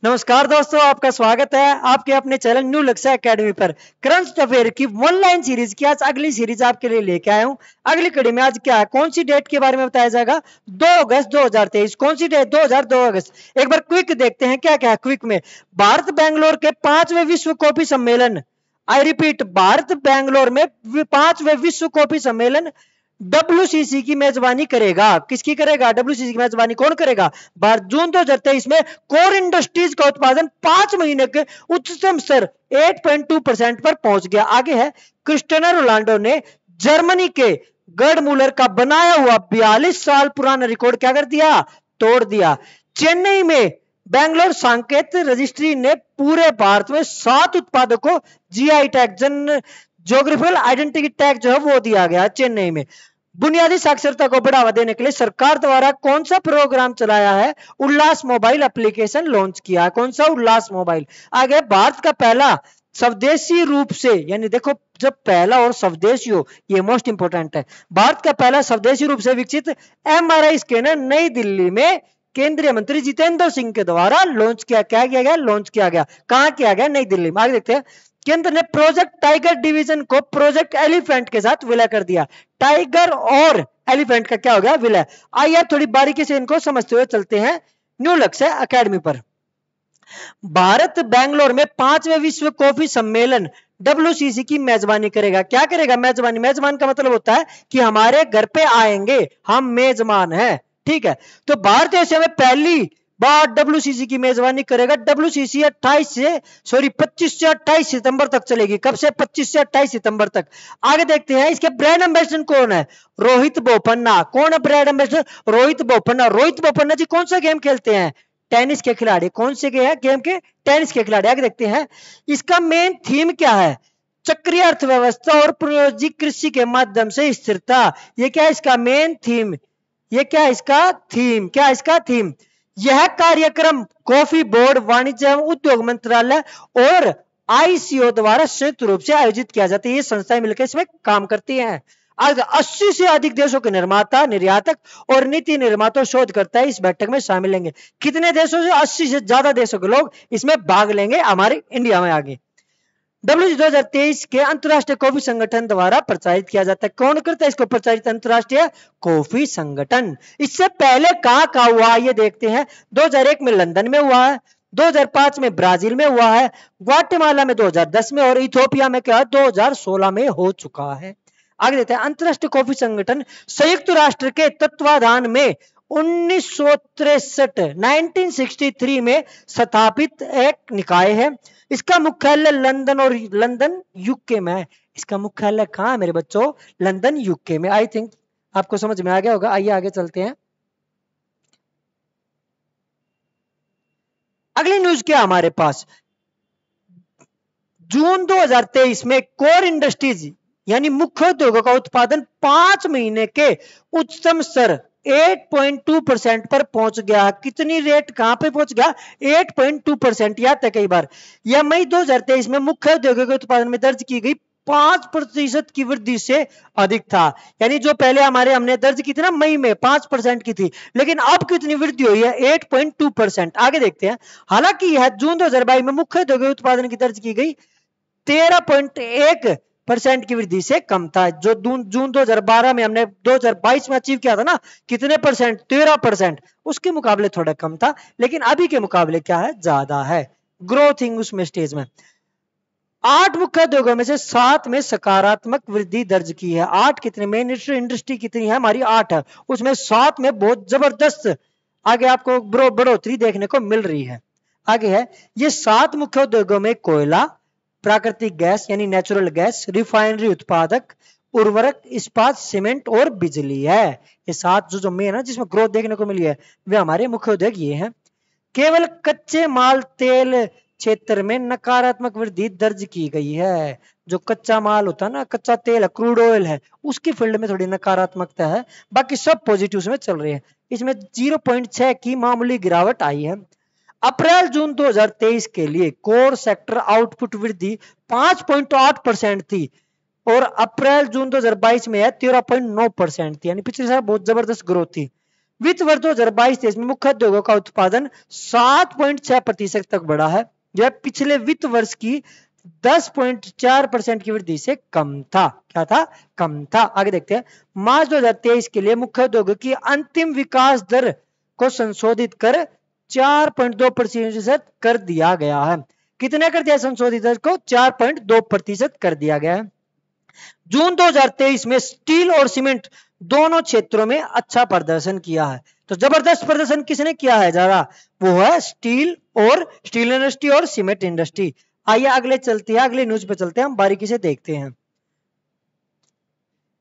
नमस्कार दोस्तों, आपका स्वागत है आपके अपने चैनल न्यू लक्ष्य एकेडमी पर। करंट अफेयर की ऑनलाइन सीरीज की आज अगली सीरीज आपके लिए लेके आया हूं। अगली कड़ी में आज क्या है, कौन सी डेट के बारे में बताया जाएगा? 2 अगस्त 2023। कौन सी डेट? 2 अगस्त। एक बार क्विक देखते हैं क्या क्या है क्विक में। भारत बेंगलोर के 5वें विश्व कॉफी सम्मेलन, आई रिपीट, भारत बेंगलोर में 5वें विश्व कॉफी सम्मेलन WCC की मेजबानी करेगा। किसकी करेगा? WCC की मेजबानी कौन करेगा? जून 2023 में कोर इंडस्ट्रीज का उत्पादन 5 महीने के उच्चतम स्तर 8.2% पर पहुंच गया। आगे है, क्रिस्टियानो रोनाल्डो ने जर्मनी के गर्ड मूलर का बनाया हुआ 42 साल पुराना रिकॉर्ड क्या कर दिया? तोड़ दिया। चेन्नई में बेंगलोर सांकेत रजिस्ट्री ने पूरे भारत में 7 उत्पादों को जीआई टैग, जन ज्योग्राफिकल आइडेंटिटी टैग जो है वो दिया गया चेन्नई में। बुनियादी साक्षरता को बढ़ावा देने के लिए सरकार द्वारा कौन सा प्रोग्राम चलाया है? उल्लास मोबाइल एप्लीकेशन लॉन्च किया है। कौन सा? उल्लास मोबाइल। आगे, भारत का पहला स्वदेशी रूप से, यानी देखो जब पहला और स्वदेशी हो, ये मोस्ट इंपोर्टेंट है। भारत का पहला स्वदेशी रूप से विकसित MRI स्कैनर नई दिल्ली में केंद्रीय मंत्री जितेंद्र सिंह के द्वारा लॉन्च किया। क्या किया गया? लॉन्च किया गया। कहां किया गया? नई दिल्ली में। आगे देखते हैं, केंद्र ने प्रोजेक्ट टाइगर डिवीजन को प्रोजेक्ट एलिफेंट के साथ विलय कर दिया। टाइगर और एलिफेंट का क्या हो गया? विलय। आइए थोड़ी बारीकी से इनको समझते हुए चलते हैं न्यू लक्ष्य एकेडमी पर। भारत बेंगलोर में 5वें विश्व कॉफी सम्मेलन WCC की मेजबानी करेगा। क्या करेगा? मेजबानी। मेजबान का मतलब होता है कि हमारे घर पे आएंगे, हम मेजबान हैं। ठीक है, तो भारत एशिया में पहली बार WCC की मेजबानी करेगा। WCC 25 से 28 सितंबर तक चलेगी। कब से? 25 से 28 सितंबर तक। आगे देखते हैं, इसके ब्रांड एम्बेसडर कौन है? रोहित बोपन्ना। कौन है ब्रांड एम्बेसडर? रोहित बोपन्ना। रोहित बोपन्ना जी कौन सा गेम खेलते हैं? टेनिस के खिलाड़ी। कौन से गेम के? टेनिस के खिलाड़ी। आगे देखते हैं, इसका मेन थीम क्या है? चक्रीय अर्थव्यवस्था और प्रयोजित कृषि के माध्यम से स्थिरता। ये क्या है इसका मेन थीम? ये क्या है इसका थीम? क्या है इसका थीम? यह कार्यक्रम कॉफी बोर्ड, वाणिज्य एवं उद्योग मंत्रालय और ICO द्वारा संयुक्त रूप से आयोजित किया जाता है। ये संस्थाएं मिलकर इसमें काम करती हैं। 80 से अधिक देशों के निर्माता, निर्यातक और नीति निर्माता, शोधकर्ता इस बैठक में शामिल लेंगे। कितने देशों से? 80 से ज्यादा देशों के लोग इसमें भाग लेंगे हमारे इंडिया में। आगे, WCC 2023 के अंतरराष्ट्रीय कॉफी संगठन द्वारा प्रचारित किया जाता है। कौन करता है इसको प्रचारित? अंतरराष्ट्रीय कॉफी संगठन। इससे पहले कहां हुआ ये देखते हैं। 2001 में लंदन में हुआ है, 2005 में ब्राजील में हुआ है, ग्वाटेमाला में 2010 में, और इथियोपिया में क्या 2016 में हो चुका है। आगे देखते हैं, अंतरराष्ट्रीय कॉफी संगठन संयुक्त राष्ट्र के तत्वाधान में 1963 में स्थापित एक निकाय है। इसका मुख्यालय लंदन यूके में है। इसका मुख्यालय कहां है मेरे बच्चों? लंदन यूके में। आई थिंक आपको समझ में आ गया होगा। आइए आगे चलते हैं। अगली न्यूज क्या हमारे पास? जून 2023 में कोर इंडस्ट्रीज यानी मुख्य उद्योगों का उत्पादन 5 महीने के उच्चतम स्तर 8.2% पर पहुंच गया। कितनी रेट? कहां पे पहुंच गया? 8.2%। याद है कई बार। यह मई 2023 में मुख्य उद्योगों के उत्पादन में दर्ज की गई 5% की वृद्धि से अधिक था। यानी जो पहले हमने दर्ज की थी ना मई में 5% की थी, लेकिन अब कितनी वृद्धि हुई है? 8.2%। आगे देखते हैं, हालांकि यह जून 2022 में मुख्य उद्योगों उत्पादन की दर्ज की गई 13.1% की वृद्धि से कम था। जो जून 2012 में हमने 2022 में अचीव किया था ना, कितने परसेंट? 13%। उसके मुकाबले थोड़ा कम था, लेकिन अभी के मुकाबले क्या है? ज्यादा है। ग्रोथिंग उसमें स्टेज में 8 मुख्य उद्योगों में से 7 में सकारात्मक वृद्धि दर्ज की है। 8 कितने? मेन इंडस्ट्री कितनी है हमारी? 8 है। उसमें 7 में बहुत जबरदस्त आगे आपको बढ़ोतरी देखने को मिल रही है। आगे है, ये 7 मुख्य उद्योगों में कोयला, प्राकृतिक गैस यानी नेचुरल गैस, रिफाइनरी उत्पादक, उर्वरक, इस्पात, सीमेंट और बिजली है। ये 7 जो मेन है जिसमें ग्रोथ देखने को मिली है, वे हमारे मुख्य उद्योग ये हैं। केवल कच्चे माल तेल क्षेत्र में नकारात्मक वृद्धि दर्ज की गई है। जो कच्चा माल होता है ना, कच्चा तेल है, क्रूड ऑयल है, उसकी फील्ड में थोड़ी नकारात्मकता है, बाकी सब पॉजिटिव में चल रहे हैं। इसमें 0.6 की मामूली गिरावट आई है। अप्रैल जून 2023 के लिए कोर सेक्टर आउटपुट वृद्धि 5.8% थी और अप्रैल जून 2022 में 13.9% थी। यानी पिछले साल बहुत जबरदस्त ग्रोथ थी। वित्त वर्ष 2022-23 में मुख्य उद्योगों का उत्पादन 7.6% तक बढ़ा है, जो पिछले वित्त वर्ष की 10.4% की वृद्धि से कम था। क्या था? कम था। आगे देखते हैं। मार्च 2023 के लिए मुख्य उद्योग की अंतिम विकास दर को संशोधित कर 4.2% कर दिया गया है। कितने कर दिया संशोधित दर को? 4.2% कर दिया गया है। जून 2023 में स्टील और सीमेंट दोनों क्षेत्रों में अच्छा प्रदर्शन किया है। तो जबरदस्त प्रदर्शन किसने किया है ज्यादा? वो है स्टील इंडस्ट्री और सीमेंट इंडस्ट्री। आइए अगले चलते हैं, अगले न्यूज पे चलते हैं, हम बारीकी से देखते हैं।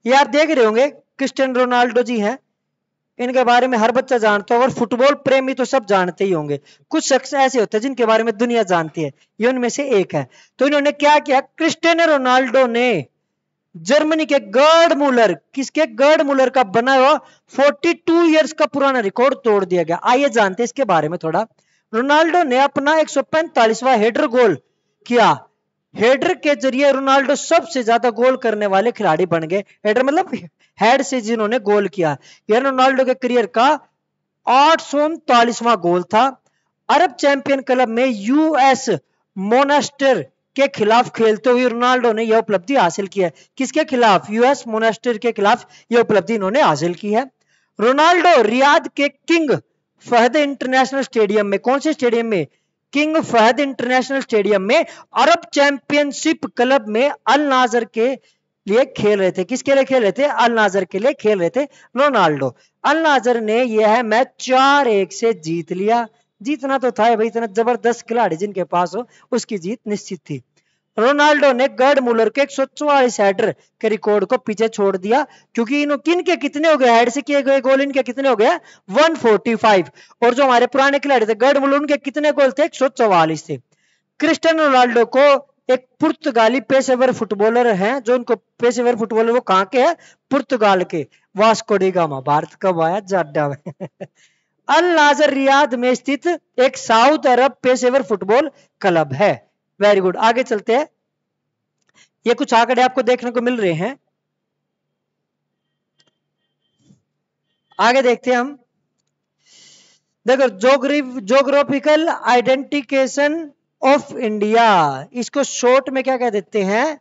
ये आप देख रहे होंगे क्रिस्टियानो रोनाल्डो जी हैं, इनके बारे में हर बच्चा जानता होगा और फुटबॉल प्रेमी तो सब जानते ही होंगे। कुछ शख्स ऐसे होते हैं जिनके बारे में दुनिया जानती है, ये उनमें से एक है। तो इन्होंने क्या किया? क्रिस्टियानो रोनाल्डो ने जर्मनी के गर्ड मुलर, किसके? गर्ड मुलर का बना हुआ 42 इयर्स का पुराना रिकॉर्ड तोड़ दिया गया। आइए जानते हैं इसके बारे में थोड़ा। रोनाल्डो ने अपना 145वां हेडर गोल किया। हेडर के जरिए रोनाल्डो सबसे ज्यादा गोल करने वाले खिलाड़ी बन गए। हेडर मतलब हेड से जिन्होंने गोल किया। यह रोनाल्डो के करियर का 839वां गोल था। अरब चैंपियन क्लब में यूएस मोनास्टर के खिलाफ खेलते हुए रोनाल्डो ने यह उपलब्धि हासिल की है। किसके खिलाफ? यूएस मोनास्टर के खिलाफ यह उपलब्धि इन्होंने हासिल की है। रोनाल्डो रियाद के किंग फहद इंटरनेशनल स्टेडियम में, कौन से स्टेडियम में? किंग फहद इंटरनेशनल स्टेडियम में अरब चैंपियनशिप क्लब में अल नाजर के लिए खेल रहे थे। किसके लिए खेल रहे थे? अल नाजर के लिए खेल रहे थे रोनाल्डो। अल नाजर ने यह मैच 4-1 से जीत लिया। जीतना तो था भाई, इतना जबरदस्त खिलाड़ी जिनके पास हो उसकी जीत निश्चित थी। रोनाल्डो ने गर्ड मुलर के 144 हेडर के रिकॉर्ड को पीछे छोड़ दिया, क्योंकि इनके कितने हो गए? हेड से किए गए गोल इनके कितने हो गए? 145। और जो हमारे पुराने खिलाड़ी थे गर्ड मुलर, उनके कितने गोल थे? 144 थे। क्रिस्टियानो रोनाल्डो को एक पुर्तगाली पेशेवर फुटबॉलर हैं, जो उनको पेशेवर फुटबॉलर वो कहां के हैं? पुर्तगाल के। Vasco D gamma. भारत कब आया? जाड्डा में। अल नाजर रियाद में स्थित एक साउथ अरब पेशेवर फुटबॉल क्लब है। Very good. आगे चलते हैं। ये कुछ आंकड़े आपको देखने को मिल रहे हैं, आगे देखते हैं हम। देखो, जोग्राफिकल आइडेंटिफिकेशन ऑफ इंडिया, इसको शॉर्ट में क्या कह देते हैं?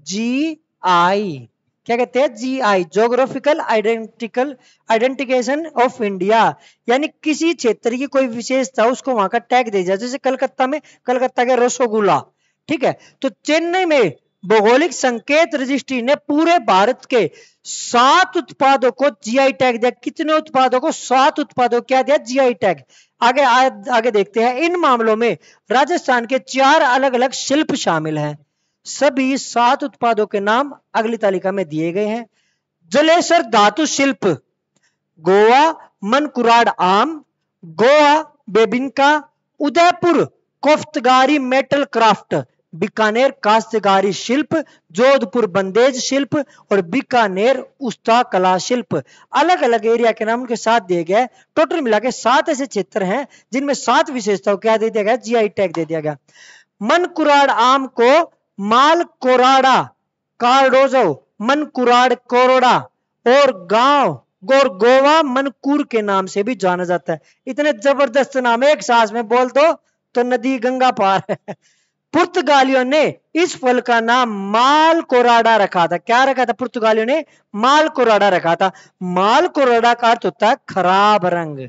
जीआई। क्या कहते हैं? GI, geographical identification of India. यानी किसी क्षेत्र की कोई विशेषता, उसको वहां का टैग दे दिया। जैसे कलकत्ता में कलकत्ता के रसगुल्ला, ठीक है। तो चेन्नई में भौगोलिक संकेत रजिस्ट्री ने पूरे भारत के 7 उत्पादों को जीआई टैग दिया। कितने उत्पादों को? 7 उत्पादों क्या दिया? GI tag. आगे देखते हैं। इन मामलों में राजस्थान के 4 अलग अलग शिल्प शामिल हैं। सभी 7 उत्पादों के नाम अगली तालिका में दिए गए हैं। जलेसर धातु शिल्प, गोवा मनकुराड आम, गोवा बेबिनका, उदयपुर कोफ्तगारी मेटल क्राफ्ट, बीकानेर काश्तकारी शिल्प, जोधपुर बंदेज शिल्प और बीकानेर उस्ता कला शिल्प। अलग अलग एरिया के नाम उनके साथ दिए गए। टोटल मिला के 7 ऐसे क्षेत्र हैं जिनमें 7 विशेषताओं क्या दे दिया गया? जीआई टैग दे दिया गया। मनकुराड आम को माल कोराडा कार्डोजो, मनकुराड कोरोडा और गोवा मनकूर के नाम से भी जाना जाता है। इतने जबरदस्त नाम एक सांस में बोल दो तो नदी गंगा पार है। पुर्तगालियों ने इस फल का नाम माल कोराडा रखा था। क्या रखा था? पुर्तगालियों ने माल कोराडा रखा था। माल कोराडा का अर्थ होता है खराब रंग।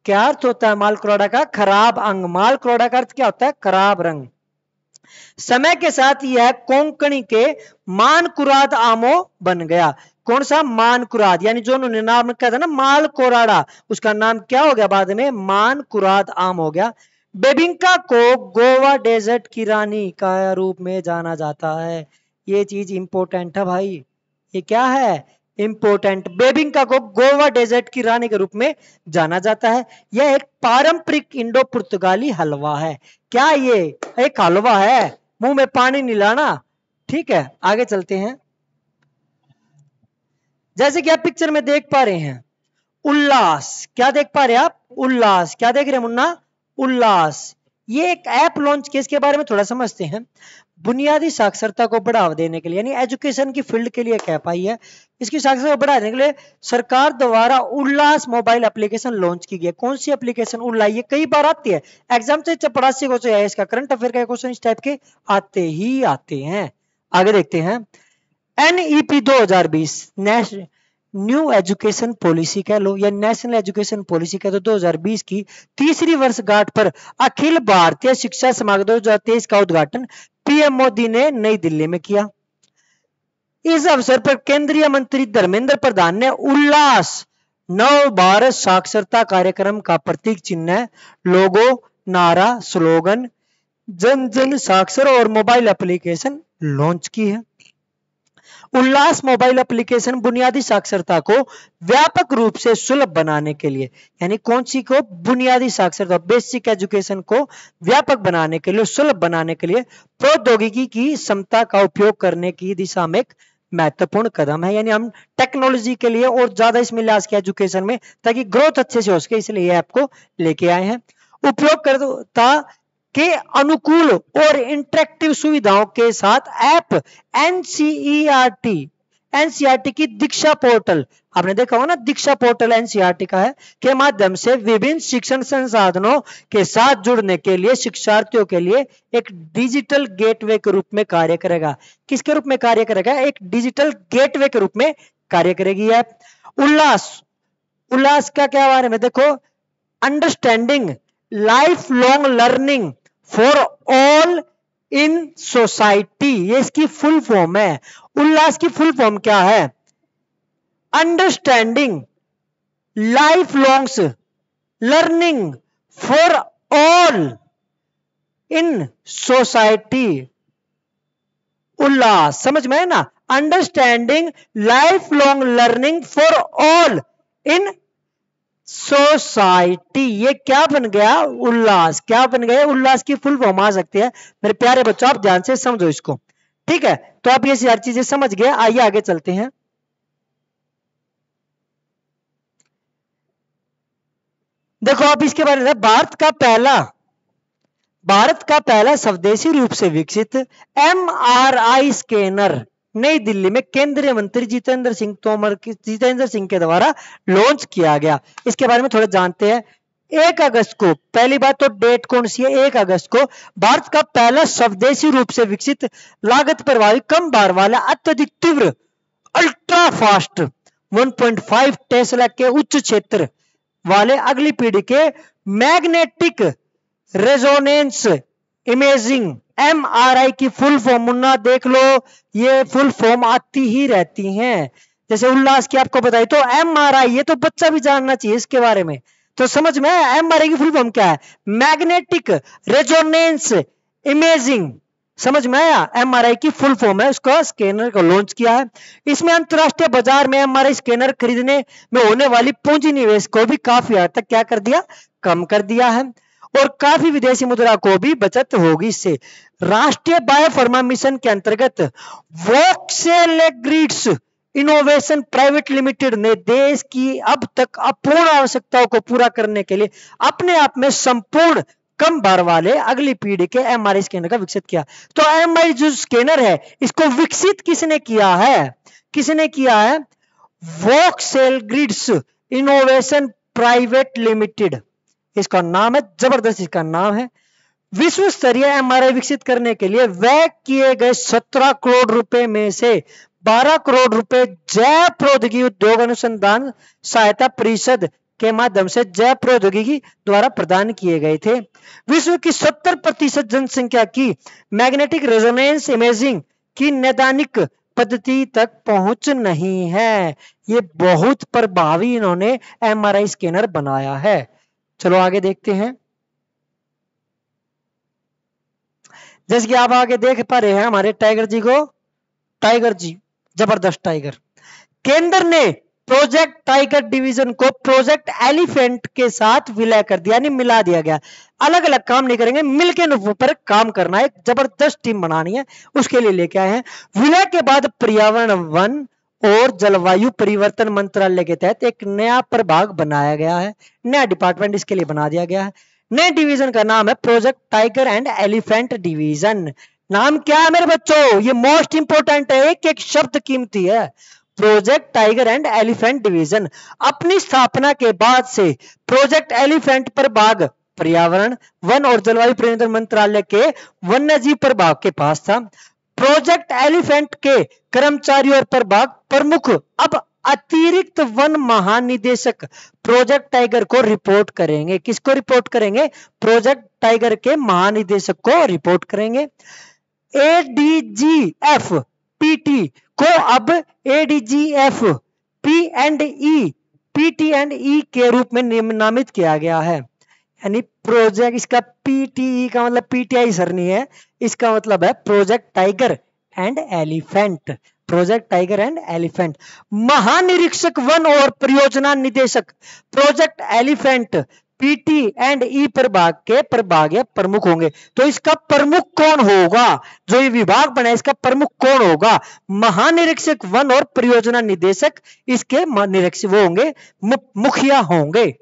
क्या अर्थ होता है माल कोराडा का? खराब अंग। माल कोराडा का अर्थ क्या होता है? खराब रंग। समय के साथ यह कोंकणी के मानकुराद आमो बन गया। कौन सा? मानकुराद। यानी जो उन्होंने नाम रखा था ना माल कोराडा, उसका नाम क्या हो गया बाद में? मानकुराद आम हो गया। बेबिंका को गोवा डेजर्ट की रानी का रूप में जाना जाता है। ये चीज इंपॉर्टेंट है भाई, ये क्या है? इंपॉर्टेंट। बेबिंका को गोवा डेजर्ट की रानी के रूप में जाना जाता है। यह एक पारंपरिक इंडो पुर्तगाली हलवा है। क्या ये एक हलवा है? मुंह में पानी नहीं लाना, ठीक है। आगे चलते हैं। जैसे कि आप पिक्चर में देख पा रहे हैं, उल्लास। क्या देख पा रहे हैं आप? उल्लास। क्या देख रहे हैं मुन्ना? उल्लास। ये एक ऐप लॉन्च किया, इसके बारे में थोड़ा समझते हैं। बुनियादी साक्षरता को बढ़ावा देने के लिए, यानी एजुकेशन की फील्ड के लिए एक ऐप आई है। इसकी साक्षरता को बढ़ाने के लिए सरकार द्वारा उल्लास मोबाइल एप्लीकेशन लॉन्च की गई। कौन सी एप्लीकेशन? उल्लास। ये कई बार आती है एग्जाम से, चपरासी को चाहिए इसका करंट अफेयर का क्वेश्चन इस टाइप के आते ही आते हैं। आगे देखते हैं। NEP 2020 न्यू एजुकेशन पॉलिसी कह लो या नेशनल एजुकेशन पॉलिसी कह दो, 2020 की तीसरी वर्षगांठ पर अखिल भारतीय शिक्षा समागम 2023 का उद्घाटन पीएम मोदी ने नई दिल्ली में किया। इस अवसर पर केंद्रीय मंत्री धर्मेंद्र प्रधान ने उल्लास नव भारत साक्षरता कार्यक्रम का प्रतीक चिन्ह, लोगो, नारा, स्लोगन, जन जन साक्षर और मोबाइल एप्लीकेशन लॉन्च की है। उल्लास मोबाइल एप्लीकेशन बुनियादी साक्षरता को व्यापक रूप से सुलभ बनाने के लिए, यानी कौन सी को? बुनियादी साक्षरता, बेसिक एजुकेशन को व्यापक बनाने के लिए, सुलभ बनाने के लिए प्रौद्योगिकी की क्षमता का उपयोग करने की दिशा में एक महत्वपूर्ण कदम है। यानी हम टेक्नोलॉजी के लिए और ज्यादा इसमें लिहाज के एजुकेशन में, ताकि ग्रोथ अच्छे से हो सके, इसलिए ऐप को लेके आए हैं। उपयोगकर्ता के अनुकूल और इंटरेक्टिव सुविधाओं के साथ ऐप एनसीईआरटी की दीक्षा पोर्टल, आपने देखा होगा ना, दीक्षा पोर्टल एनसीईआरटी का है, के माध्यम से विभिन्न शिक्षण संसाधनों के साथ जुड़ने के लिए शिक्षार्थियों के लिए एक डिजिटल गेटवे के रूप में कार्य करेगा। किसके रूप में कार्य करेगा? एक डिजिटल गेटवे के रूप में कार्य करेगी ऐप। उल्लास का क्या बारे में देखो, understanding life long learning for all in society, ये इसकी फुल फॉर्म है। उल्लास की फुल फॉर्म क्या है? Understanding life long learning for all in society. Ullas समझ में है ना? Understanding life long learning for all in society, ये क्या बन गया? उल्लास। क्या बन गया? उल्लास की फुल फॉर्म आ सकती है। मेरे प्यारे बच्चों, आप ध्यान से समझो इसको, ठीक है? तो आप ये सारी चीजें समझ गए। आइए आगे चलते हैं। देखो आप इसके बारे में, भारत का पहला स्वदेशी रूप से विकसित MRI स्कैनर नई दिल्ली में केंद्रीय मंत्री जितेंद्र सिंह के द्वारा लॉन्च किया गया। इसके बारे में थोड़ा जानते हैं। 1 अगस्त को, पहली बात तो डेट कौन सी है? 1 अगस्त को भारत का पहला स्वदेशी रूप से विकसित लागत प्रभावी कम भार वाला अत्यधिक तीव्र अल्ट्रा फास्ट 1.5 टेस्ला के उच्च क्षेत्र वाले अगली पीढ़ी के मैग्नेटिक रेजोनेंस इमेजिंग MRI की फुल फॉर्म मुन्ना देख लो, ये फुल फॉर्म आती ही रहती हैं। जैसे उल्लास की आपको बताई, तो MRI, ये तो बच्चा भी जानना चाहिए इसके बारे में। तो समझ में आया MRI की फुल फॉर्म क्या है? Magnetic resonance imaging. समझ में आया? MRI की फुल फॉर्म है, उसका स्कैनर को लॉन्च किया है। इसमें अंतरराष्ट्रीय बाजार में MRI स्कैनर खरीदने में होने वाली पूंजी निवेश को भी काफी हद तक क्या कर दिया? कम कर दिया है। और काफी विदेशी मुद्रा को भी बचत होगी इससे। राष्ट्रीय बायोफार्मा मिशन के अंतर्गत वोक्सेलेग्रिड्स इनोवेशन प्राइवेट लिमिटेड ने देश की अब तक अपूर्ण आवश्यकताओं को पूरा करने के लिए अपने आप में संपूर्ण कम भार वाले अगली पीढ़ी के MRI स्कैनर का विकसित किया। तो MRI जो स्कैनर है, इसको विकसित किसने किया है? किसने किया है? वोक्सेलेग्रिड्स इनोवेशन प्राइवेट लिमिटेड, इसका नाम है। जबरदस्त इसका नाम है। विश्व स्तरीय MRI विकसित करने के लिए व्यय किए गए 17 करोड़ रुपए में से 12 करोड़ रुपए जैव प्रौद्योगिकी उद्योग अनुसंधान सहायता परिषद के माध्यम से जैव प्रौद्योगिकी द्वारा प्रदान किए गए थे। विश्व की 70% जनसंख्या की मैग्नेटिक रेजोनेंस इमेजिंग की नैदानिक पद्धति तक पहुंच नहीं है। ये बहुत प्रभावी इन्होंने MRI स्कैनर बनाया है। चलो आगे देखते हैं। जैसे कि आप आगे देख पा रहे हैं हमारे टाइगर जी को, टाइगर जी जबरदस्त टाइगर। केंद्र ने प्रोजेक्ट टाइगर डिवीजन को प्रोजेक्ट एलिफेंट के साथ विलय कर दिया, यानी मिला दिया गया। अलग अलग काम नहीं करेंगे, मिलकर पर काम करना है, एक जबरदस्त टीम बनानी है, उसके लिए लेके आए हैं। विलय के बाद पर्यावरण, वन और जलवायु परिवर्तन मंत्रालय के तहत एक नया प्रभाग बनाया गया है, नया डिपार्टमेंट इसके लिए बना दिया गया है। नए डिवीजन का नाम है project tiger and elephant division. नाम क्या है मेरे बच्चों, ये मोस्ट इंपोर्टेंट है, एक एक शब्द कीमती है। Project tiger and elephant division. अपनी स्थापना के बाद से प्रोजेक्ट एलिफेंट प्रभाग पर्यावरण, वन और जलवायु परिवर्तन मंत्रालय के वन्यजीव प्रभाग के पास था। प्रोजेक्ट एलिफेंट के कर्मचारी और प्रभाग प्रमुख अब अतिरिक्त वन महानिदेशक प्रोजेक्ट टाइगर को रिपोर्ट करेंगे। किसको रिपोर्ट करेंगे? प्रोजेक्ट टाइगर के महानिदेशक को रिपोर्ट करेंगे। एडीजीएफ पीटी को अब एडीजीएफ पीटी&ई के रूप में नामित किया गया है। यानी प्रोजेक्ट, इसका पीटीई का मतलब पीटीआई सर नहीं है, इसका मतलब है project tiger and elephant. Project tiger and elephant. महानिरीक्षक वन और परियोजना निदेशक प्रोजेक्ट एलिफेंट पीटी&ई प्रभाग के प्रभागीय प्रमुख होंगे। तो इसका प्रमुख कौन होगा? जो ये विभाग बना है इसका प्रमुख कौन होगा? महानिरीक्षक वन और परियोजना निदेशक इसके निरीक्षक वो होंगे, मुखिया होंगे।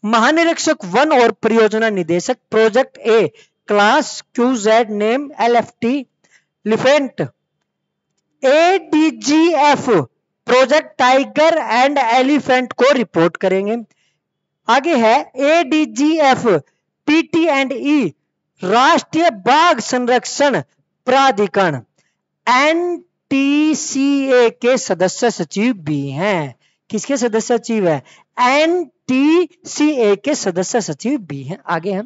महानिरीक्षक वन और परियोजना निदेशक project A class QZ name LFT elephant. ADGF project tiger and elephant को रिपोर्ट करेंगे। आगे है एडीजीएफ पीटी&ई राष्ट्रीय बाघ संरक्षण प्राधिकरण NTCA के सदस्य सचिव भी हैं। किसके सदस्य सचिव है? NTCA के सदस्य सचिव भी हैं। आगे है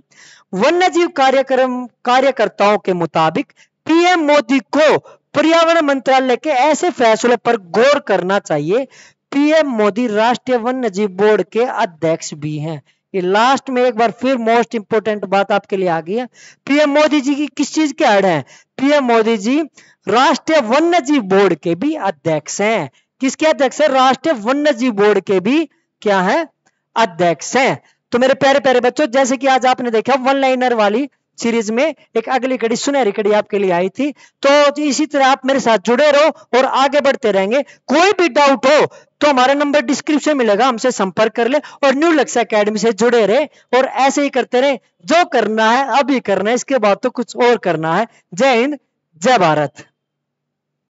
वन्यजीव कार्यकर्ताओं के मुताबिक पीएम मोदी को पर्यावरण मंत्रालय के ऐसे फैसलों पर गौर करना चाहिए। पीएम मोदी राष्ट्रीय वन्यजीव बोर्ड के अध्यक्ष भी हैं। ये लास्ट में एक बार फिर मोस्ट इंपोर्टेंट बात आपके लिए आ गई है। पीएम मोदी जी की किस चीज के हेड हैं? पीएम मोदी जी राष्ट्रीय वन्यजीव बोर्ड के भी अध्यक्ष हैं। किसके अध्यक्ष है? राष्ट्रीय वन्यजीव बोर्ड के भी क्या है? अध्यक्ष हैं। तो मेरे प्यारे प्यारे बच्चों, जैसे कि आज आपने देखा वन लाइनर वाली सीरीज में एक अगली कड़ी, सुनहरी कड़ी आपके लिए आई थी। तो इसी तरह आप मेरे साथ जुड़े रहो और आगे बढ़ते रहेंगे। कोई भी डाउट हो तो हमारा नंबर डिस्क्रिप्शन में मिलेगा, हमसे संपर्क कर ले और न्यू लक्ष्य एकेडमी से जुड़े रहे और ऐसे ही करते रहे। जो करना है अभी करना है, इसके बाद तो कुछ और करना है। जय हिंद, जय भारत।